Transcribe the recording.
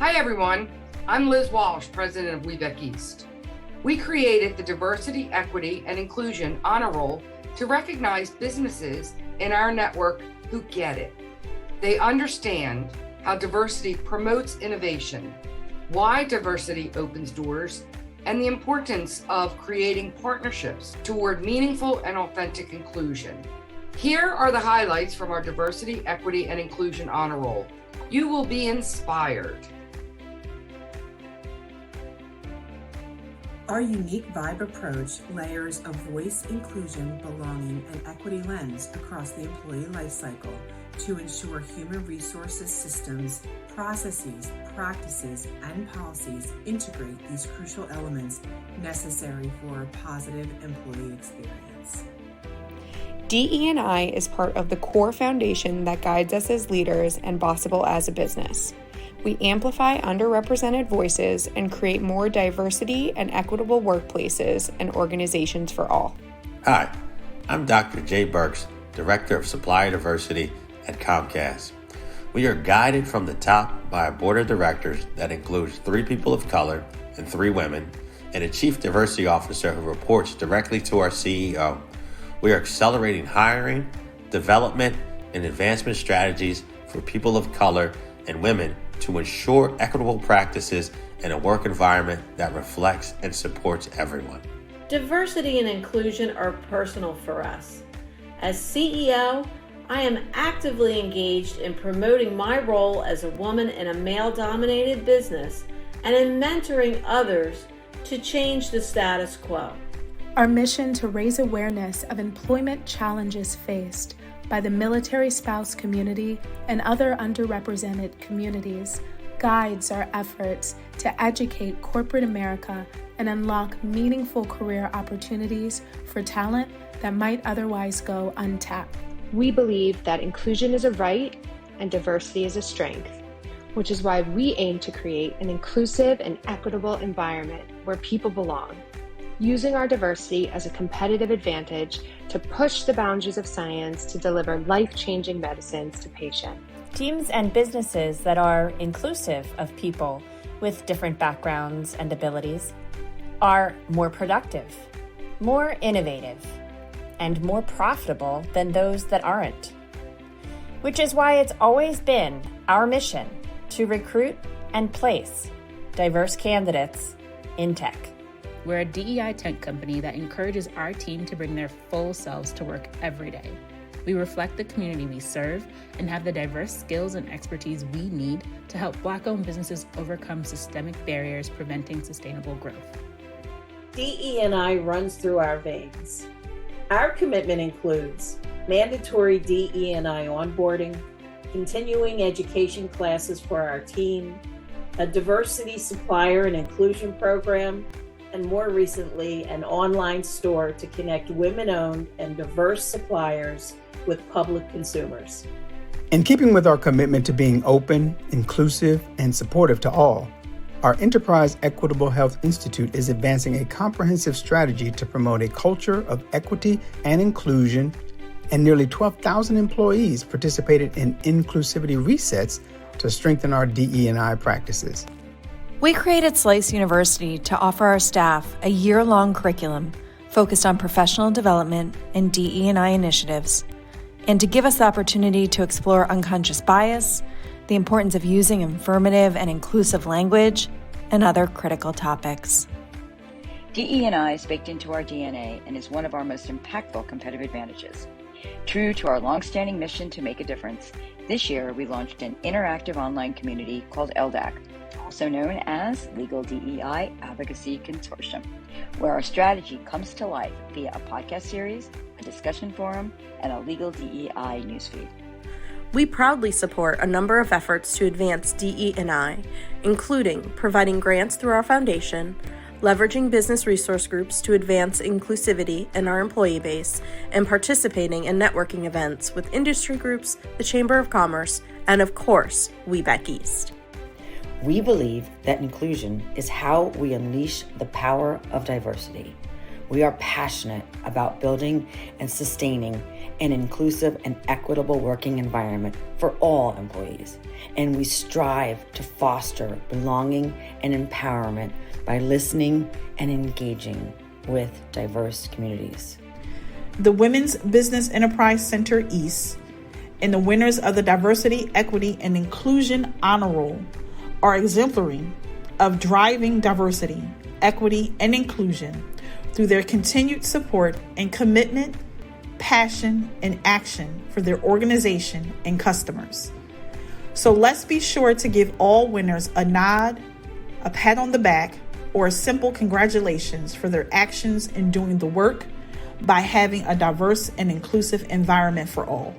Hi everyone, I'm Liz Walsh, President of WBEC-East. We created the Diversity, Equity, and Inclusion Honor Roll to recognize businesses in our network who get it. They understand how diversity promotes innovation, why diversity opens doors, and the importance of creating partnerships toward meaningful and authentic inclusion. Here are the highlights from our Diversity, Equity, and Inclusion Honor Roll. You will be inspired. Our unique Vibe approach layers a voice, inclusion, belonging, and equity lens across the employee lifecycle to ensure human resources systems, processes, practices, and policies integrate these crucial elements necessary for a positive employee experience. DE&I is part of the core foundation that guides us as leaders and Bossable as a business. We amplify underrepresented voices and create more diversity and equitable workplaces and organizations for all. Hi, I'm Dr. Jay Burks, Director of Supplier Diversity at Comcast. We are guided from the top by a board of directors that includes 3 people of color and 3 women, and a Chief Diversity Officer who reports directly to our CEO. We are accelerating hiring, development, and advancement strategies for people of color and women to ensure equitable practices in a work environment that reflects and supports everyone. Diversity and inclusion are personal for us. As CEO, I am actively engaged in promoting my role as a woman in a male-dominated business and in mentoring others to change the status quo. Our mission to raise awareness of employment challenges faced by the military spouse community and other underrepresented communities guides our efforts to educate corporate America and unlock meaningful career opportunities for talent that might otherwise go untapped. We believe that inclusion is a right and diversity is a strength, which is why we aim to create an inclusive and equitable environment where people belong, using our diversity as a competitive advantage to push the boundaries of science to deliver life-changing medicines to patients. Teams and businesses that are inclusive of people with different backgrounds and abilities are more productive, more innovative, and more profitable than those that aren't. Which is why it's always been our mission to recruit and place diverse candidates in tech. We're a DEI tech company that encourages our team to bring their full selves to work every day. We reflect the community we serve and have the diverse skills and expertise we need to help Black-owned businesses overcome systemic barriers preventing sustainable growth. DE&I runs through our veins. Our commitment includes mandatory DE&I onboarding, continuing education classes for our team, a diversity supplier and inclusion program, and more recently, an online store to connect women-owned and diverse suppliers with public consumers. In keeping with our commitment to being open, inclusive, and supportive to all, our Enterprise Equitable Health Institute is advancing a comprehensive strategy to promote a culture of equity and inclusion, and nearly 12,000 employees participated in inclusivity resets to strengthen our DE&I practices. We created Slice University to offer our staff a year-long curriculum focused on professional development and DE&I initiatives, and to give us the opportunity to explore unconscious bias, the importance of using affirmative and inclusive language, and other critical topics. DE&I is baked into our DNA and is one of our most impactful competitive advantages. True to our long-standing mission to make a difference, this year we launched an interactive online community called LDAC, also known as Legal DEI Advocacy Consortium, where our strategy comes to life via a podcast series, a discussion forum, and a legal DEI newsfeed. We proudly support a number of efforts to advance DE&I, including providing grants through our foundation, leveraging business resource groups to advance inclusivity in our employee base, and participating in networking events with industry groups, the Chamber of Commerce, and of course, WBEC-East. We believe that inclusion is how we unleash the power of diversity. We are passionate about building and sustaining an inclusive and equitable working environment for all employees, and we strive to foster belonging and empowerment by listening and engaging with diverse communities. The Women's Business Enterprise Center East and the winners of the Diversity, Equity, and Inclusion Honor Roll are exemplary of driving diversity, equity, and inclusion through their continued support and commitment, passion, and action for their organization and customers. So let's be sure to give all winners a nod, a pat on the back, or a simple congratulations for their actions in doing the work by having a diverse and inclusive environment for all.